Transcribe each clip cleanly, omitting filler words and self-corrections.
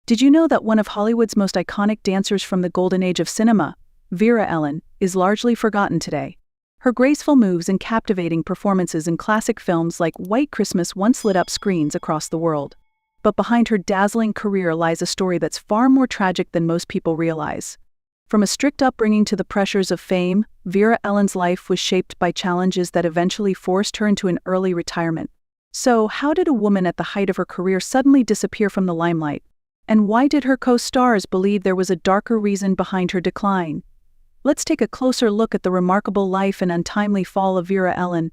Did you know that one of Hollywood's most iconic dancers from the golden age of cinema, Vera-Ellen, is largely forgotten today? Her graceful moves and captivating performances in classic films like White Christmas once lit up screens across the world. But behind her dazzling career lies a story that's far more tragic than most people realize. From a strict upbringing to the pressures of fame, Vera-Ellen's life was shaped by challenges that eventually forced her into an early retirement. So, how did a woman at the height of her career suddenly disappear from the limelight? And why did her co-stars believe there was a darker reason behind her decline? Let's take a closer look at the remarkable life and untimely fall of Vera-Ellen.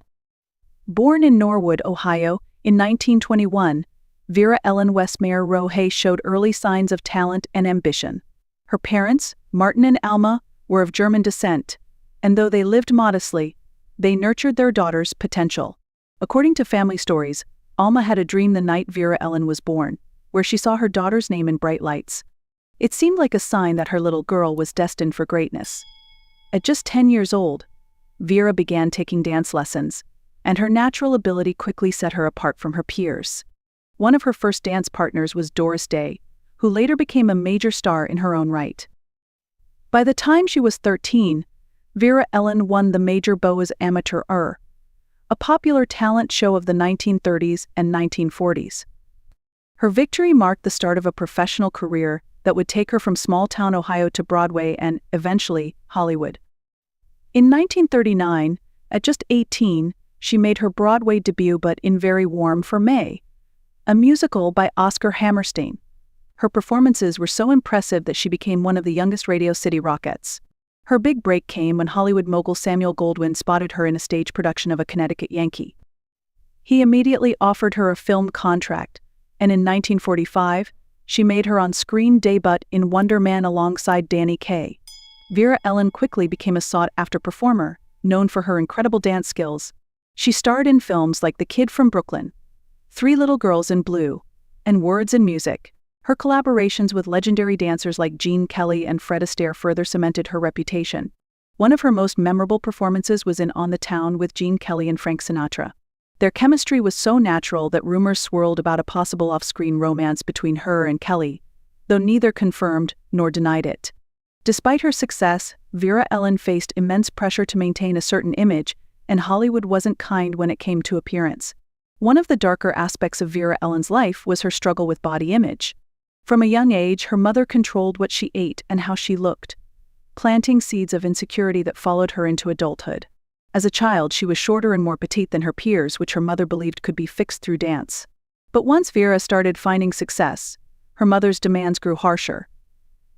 Born in Norwood, Ohio, in 1921, Vera-Ellen Westmeyer Rohe showed early signs of talent and ambition. Her parents, Martin and Alma, were of German descent, and though they lived modestly, they nurtured their daughter's potential. According to family stories, Alma had a dream the night Vera-Ellen was born, where she saw her daughter's name in bright lights. It seemed like a sign that her little girl was destined for greatness. At just 10 years old, Vera began taking dance lessons, and her natural ability quickly set her apart from her peers. One of her first dance partners was Doris Day, who later became a major star in her own right. By the time she was 13, Vera-Ellen won the Major Boas Amateur, a popular talent show of the 1930s and 1940s. Her victory marked the start of a professional career that would take her from small-town Ohio to Broadway and, eventually, Hollywood. In 1939, at just 18, she made her Broadway debut but in Very Warm for May, a musical by Oscar Hammerstein. Her performances were so impressive that she became one of the youngest Radio City Rockettes. Her big break came when Hollywood mogul Samuel Goldwyn spotted her in a stage production of A Connecticut Yankee. He immediately offered her a film contract, and in 1945, she made her on-screen debut in Wonder Man alongside Danny Kaye. Vera-Ellen quickly became a sought-after performer, known for her incredible dance skills. She starred in films like The Kid from Brooklyn, Three Little Girls in Blue, and Words and Music. Her collaborations with legendary dancers like Gene Kelly and Fred Astaire further cemented her reputation. One of her most memorable performances was in On the Town with Gene Kelly and Frank Sinatra. Their chemistry was so natural that rumors swirled about a possible off-screen romance between her and Kelly, though neither confirmed nor denied it. Despite her success, Vera-Ellen faced immense pressure to maintain a certain image, and Hollywood wasn't kind when it came to appearance. One of the darker aspects of Vera-Ellen's life was her struggle with body image. From a young age, her mother controlled what she ate and how she looked, planting seeds of insecurity that followed her into adulthood. As a child, she was shorter and more petite than her peers, which her mother believed could be fixed through dance. But once Vera started finding success, her mother's demands grew harsher.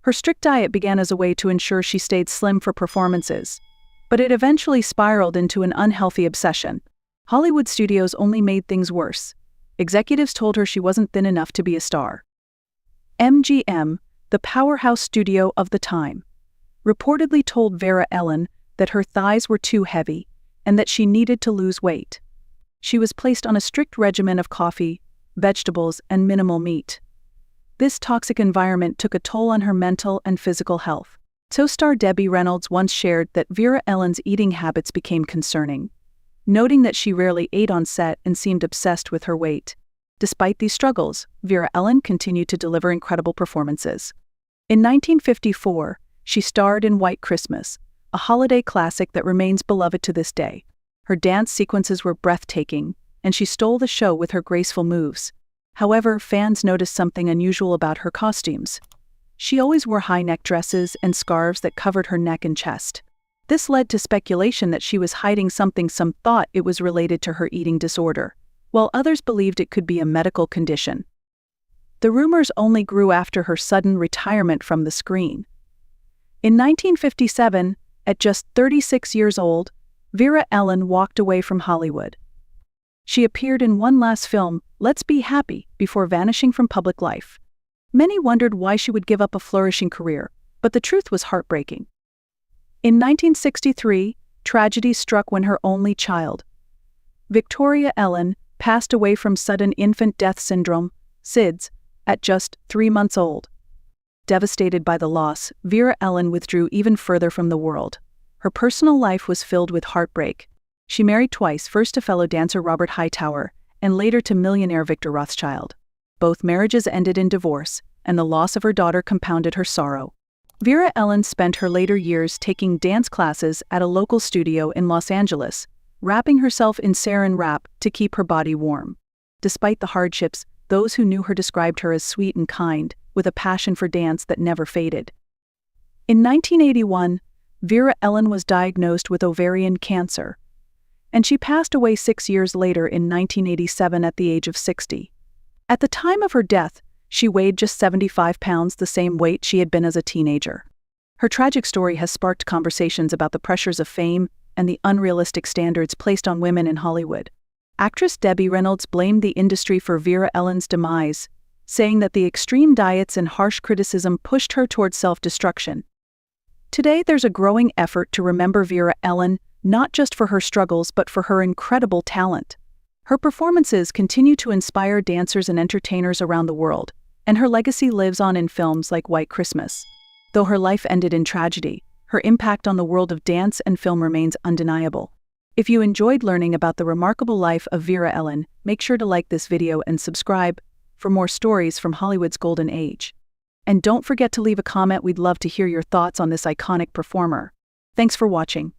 Her strict diet began as a way to ensure she stayed slim for performances, but it eventually spiraled into an unhealthy obsession. Hollywood studios only made things worse. Executives told her she wasn't thin enough to be a star. MGM, the powerhouse studio of the time, reportedly told Vera-Ellen that her thighs were too heavy and that she needed to lose weight. She was placed on a strict regimen of coffee, vegetables, and minimal meat. This toxic environment took a toll on her mental and physical health. Co-star Debbie Reynolds once shared that Vera-Ellen's eating habits became concerning, noting that she rarely ate on set and seemed obsessed with her weight. Despite these struggles, Vera-Ellen continued to deliver incredible performances. In 1954, she starred in White Christmas, a holiday classic that remains beloved to this day. Her dance sequences were breathtaking, and she stole the show with her graceful moves. However, fans noticed something unusual about her costumes. She always wore high-neck dresses and scarves that covered her neck and chest. This led to speculation that she was hiding something. Some thought it was related to her eating disorder, while others believed it could be a medical condition. The rumors only grew after her sudden retirement from the screen. In 1957, at just 36 years old, Vera-Ellen walked away from Hollywood. She appeared in one last film, Let's Be Happy, before vanishing from public life. Many wondered why she would give up a flourishing career, but the truth was heartbreaking. In 1963, tragedy struck when her only child, Victoria Ellen, passed away from sudden infant death syndrome, SIDS, at just 3 months old. Devastated by the loss, Vera-Ellen withdrew even further from the world. Her personal life was filled with heartbreak. She married twice, first to fellow dancer Robert Hightower, and later to millionaire Victor Rothschild. Both marriages ended in divorce, and the loss of her daughter compounded her sorrow. Vera-Ellen spent her later years taking dance classes at a local studio in Los Angeles, wrapping herself in saran wrap to keep her body warm. Despite the hardships, those who knew her described her as sweet and kind, with a passion for dance that never faded. In 1981, Vera-Ellen was diagnosed with ovarian cancer, and she passed away 6 years later in 1987 at the age of 60. At the time of her death, she weighed just 75 pounds, the same weight she had been as a teenager. Her tragic story has sparked conversations about the pressures of fame and the unrealistic standards placed on women in Hollywood. Actress Debbie Reynolds blamed the industry for Vera-Ellen's demise, saying that the extreme diets and harsh criticism pushed her towards self-destruction. Today, there's a growing effort to remember Vera-Ellen, not just for her struggles but for her incredible talent. Her performances continue to inspire dancers and entertainers around the world, and her legacy lives on in films like White Christmas. Though her life ended in tragedy, her impact on the world of dance and film remains undeniable. If you enjoyed learning about the remarkable life of Vera-Ellen, make sure to like this video and subscribe for more stories from Hollywood's golden age. And don't forget to leave a comment. We'd love to hear your thoughts on this iconic performer. Thanks for watching.